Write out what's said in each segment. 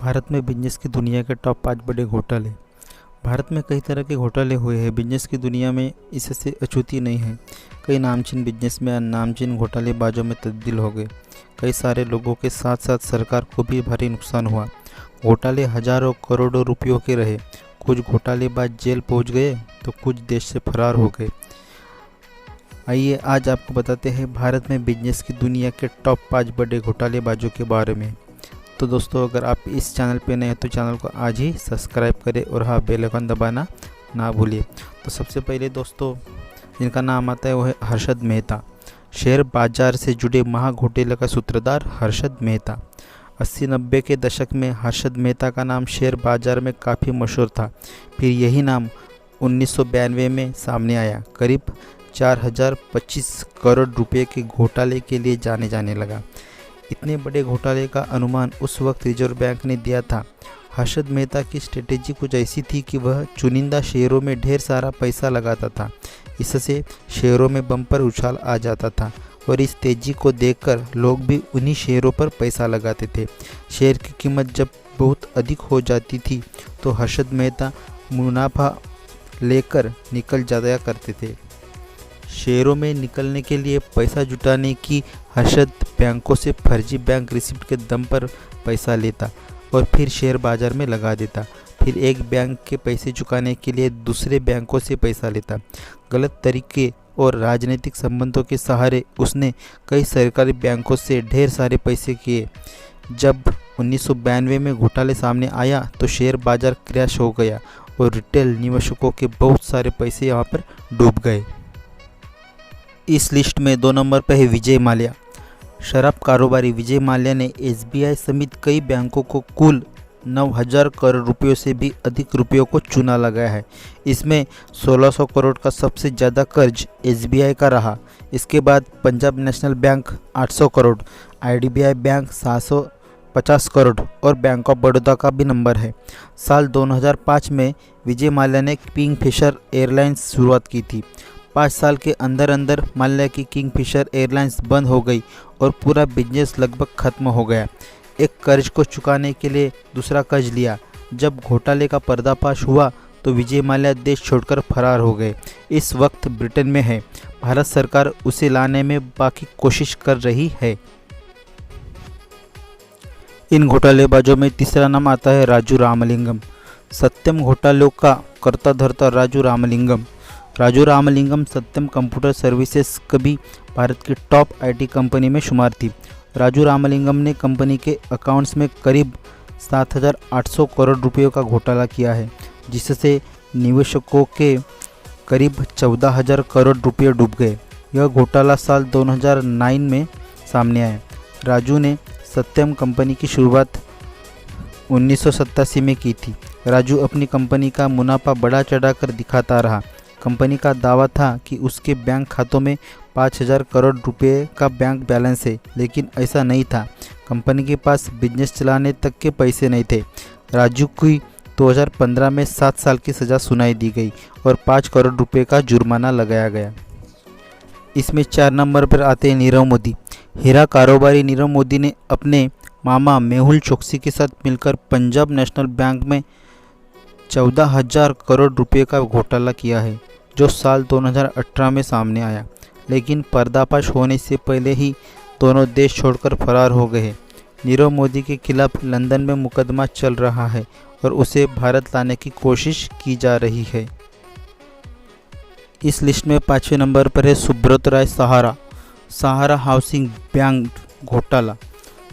भारत में बिजनेस की दुनिया के टॉप 5 बड़े घोटाले। भारत में कई तरह के घोटाले हुए हैं। बिजनेस की दुनिया में इससे अछूती नहीं है। कई नामचीन बिजनेसमैन नामचीन घोटालेबाजों में तब्दील हो गए। कई सारे लोगों के साथ साथ सरकार को भी भारी नुकसान हुआ। घोटाले हजारों करोड़ों रुपयों के रहे। कुछ घोटालेबाज जेल पहुंच गए तो कुछ देश से फरार हो गए। आइए आज आपको बताते हैं भारत में बिजनेस की दुनिया के टॉप 5 बड़े घोटालेबाजों के बारे में। तो दोस्तों, अगर आप इस चैनल पे नए हैं तो चैनल को आज ही सब्सक्राइब करें और हाँ, बेल आइकन दबाना ना भूलिए। तो सबसे पहले दोस्तों जिनका नाम आता है वो है हर्षद मेहता। शेयर बाजार से जुड़े महाघोटाले का सूत्रधार हर्षद मेहता। 80-90 के दशक में हर्षद मेहता का नाम शेयर बाजार में काफ़ी मशहूर था। फिर यही नाम 1992 में सामने आया। करीब 4025 करोड़ रुपए के घोटाले के लिए जाने लगा। इतने बड़े घोटाले का अनुमान उस वक्त रिजर्व बैंक ने दिया था। हर्षद मेहता की स्ट्रेटेजी कुछ ऐसी थी कि वह चुनिंदा शेयरों में ढेर सारा पैसा लगाता था। इससे शेयरों में बम्पर उछाल आ जाता था और इस तेजी को देखकर लोग भी उन्हीं शेयरों पर पैसा लगाते थे। शेयर की कीमत जब बहुत अधिक हो जाती थी तो हर्षद मेहता मुनाफा लेकर निकल जाया करते थे। शेयरों में निकलने के लिए पैसा जुटाने की हर्षद बैंकों से फर्जी बैंक रिसिप्ट के दम पर पैसा लेता और फिर शेयर बाजार में लगा देता। फिर एक बैंक के पैसे चुकाने के लिए दूसरे बैंकों से पैसा लेता। गलत तरीके और राजनीतिक संबंधों के सहारे उसने कई सरकारी बैंकों से ढेर सारे पैसे किए। जब 1992 में घोटाले सामने आया तो शेयर बाजार क्रैश हो गया और रिटेल निवेशकों के बहुत सारे पैसे यहाँ पर डूब गए। इस लिस्ट में 2 नंबर पर है विजय माल्या। शराब कारोबारी विजय माल्या ने SBI समेत कई बैंकों को कुल 9000 करोड़ रुपयों से भी अधिक रुपयों को चूना लगाया है। इसमें 1600 करोड़ का सबसे ज़्यादा कर्ज SBI का रहा। इसके बाद Punjab national bank 800 crore, IDBI bank 750 crore और बैंक ऑफ बड़ौदा का भी नंबर है। साल 2005 में विजय माल्या ने किंगफिशर एयरलाइंस शुरुआत की थी। 5 साल के अंदर माल्या की किंगफिशर एयरलाइंस बंद हो गई और पूरा बिजनेस लगभग खत्म हो गया। एक कर्ज को चुकाने के लिए दूसरा कर्ज लिया। जब घोटाले का पर्दाफाश हुआ तो विजय माल्या देश छोड़कर फरार हो गए। इस वक्त ब्रिटेन में है। भारत सरकार उसे लाने में बाकी कोशिश कर रही है। इन घोटालेबाजों में तीसरा नाम आता है राजू रामलिंगम। सत्यम घोटालों का कर्ता धर्ता राजू रामलिंगम। राजू रामलिंगम सत्यम कंप्यूटर सर्विसेज कभी भारत की टॉप IT कंपनी में शुमार थी। राजू रामलिंगम ने कंपनी के अकाउंट्स में करीब 7800 करोड़ रुपयों का घोटाला किया है, जिससे निवेशकों के करीब 14000 करोड़ रुपये डूब गए। यह घोटाला साल 2009 में सामने आया। राजू ने सत्यम कंपनी की शुरुआत 1987 में की थी। राजू अपनी कंपनी का मुनाफा बढ़ा चढ़ाकर दिखाता रहा। कंपनी का दावा था कि उसके बैंक खातों में 5000 करोड़ रुपए का बैंक बैलेंस है, लेकिन ऐसा नहीं था। कंपनी के पास बिजनेस चलाने तक के पैसे नहीं थे। राजू की 2015 में 7 साल की सज़ा सुनाई दी गई और 5 करोड़ रुपए का जुर्माना लगाया गया। इसमें 4 नंबर पर आते हैं नीरव मोदी। हीरा कारोबारी नीरव मोदी ने अपने मामा मेहुल चोकसी के साथ मिलकर पंजाब नेशनल बैंक में 14000 करोड़ रुपए का घोटाला किया है, जो साल 2018 में सामने आया। लेकिन पर्दाफाश होने से पहले ही दोनों देश छोड़कर फरार हो गए। नीरव मोदी के खिलाफ लंदन में मुकदमा चल रहा है और उसे भारत लाने की कोशिश की जा रही है। इस लिस्ट में 5वें नंबर पर है सुब्रत राय सहारा। सहारा हाउसिंग बैंक घोटाला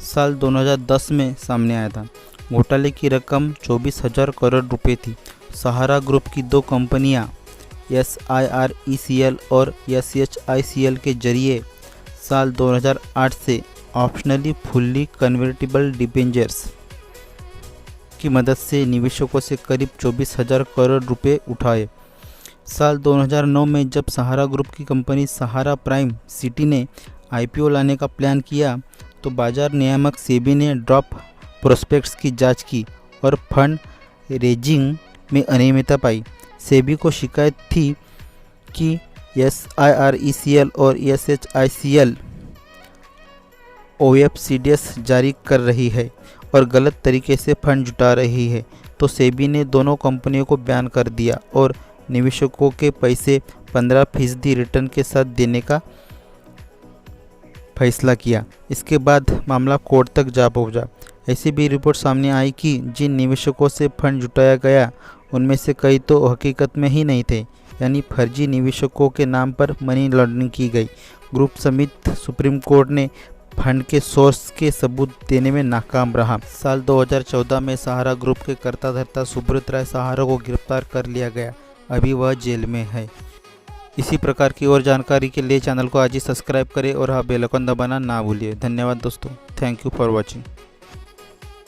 साल 2010 में सामने आया था। घोटाले की रकम 24,000 करोड़ रुपए थी। सहारा ग्रुप की 2 कंपनियां SIRECL और SHICL के जरिए साल 2008 से ऑप्शनली फुल्ली कन्वर्टिबल डिबेंचर्स की मदद से निवेशकों से करीब 24,000 करोड़ रुपए उठाए। साल 2009 में जब सहारा ग्रुप की कंपनी सहारा प्राइम सिटी ने IPO लाने का प्लान किया तो बाजार नियामक सेबी ने ड्रॉप प्रोस्पेक्ट्स की जांच की और फंड रेजिंग में अनियमितता पाई। सेबी को शिकायत थी कि SIRECL और SHICL OFCDS जारी कर रही है और गलत तरीके से फंड जुटा रही है, तो सेबी ने दोनों कंपनियों को बैन कर दिया और निवेशकों के पैसे 15% रिटर्न के साथ देने का फैसला किया। इसके बाद मामला कोर्ट तक जा पहुंचा। ऐसी भी रिपोर्ट सामने आई कि जिन निवेशकों से फंड जुटाया गया उनमें से कई तो हकीकत में ही नहीं थे, यानी फर्जी निवेशकों के नाम पर मनी लॉन्ड्रिंग की गई। ग्रुप समेत सुप्रीम कोर्ट ने फंड के सोर्स के सबूत देने में नाकाम रहा। साल 2014 में सहारा ग्रुप के कर्ता धर्ता सुब्रत राय सहारा को गिरफ्तार कर लिया गया। अभी वह जेल में है। इसी प्रकार की और जानकारी के लिए चैनल को आज ही सब्सक्राइब करें और हाँ बेल आइकन दबाना ना भूलिए। धन्यवाद दोस्तों। Thank you for watching.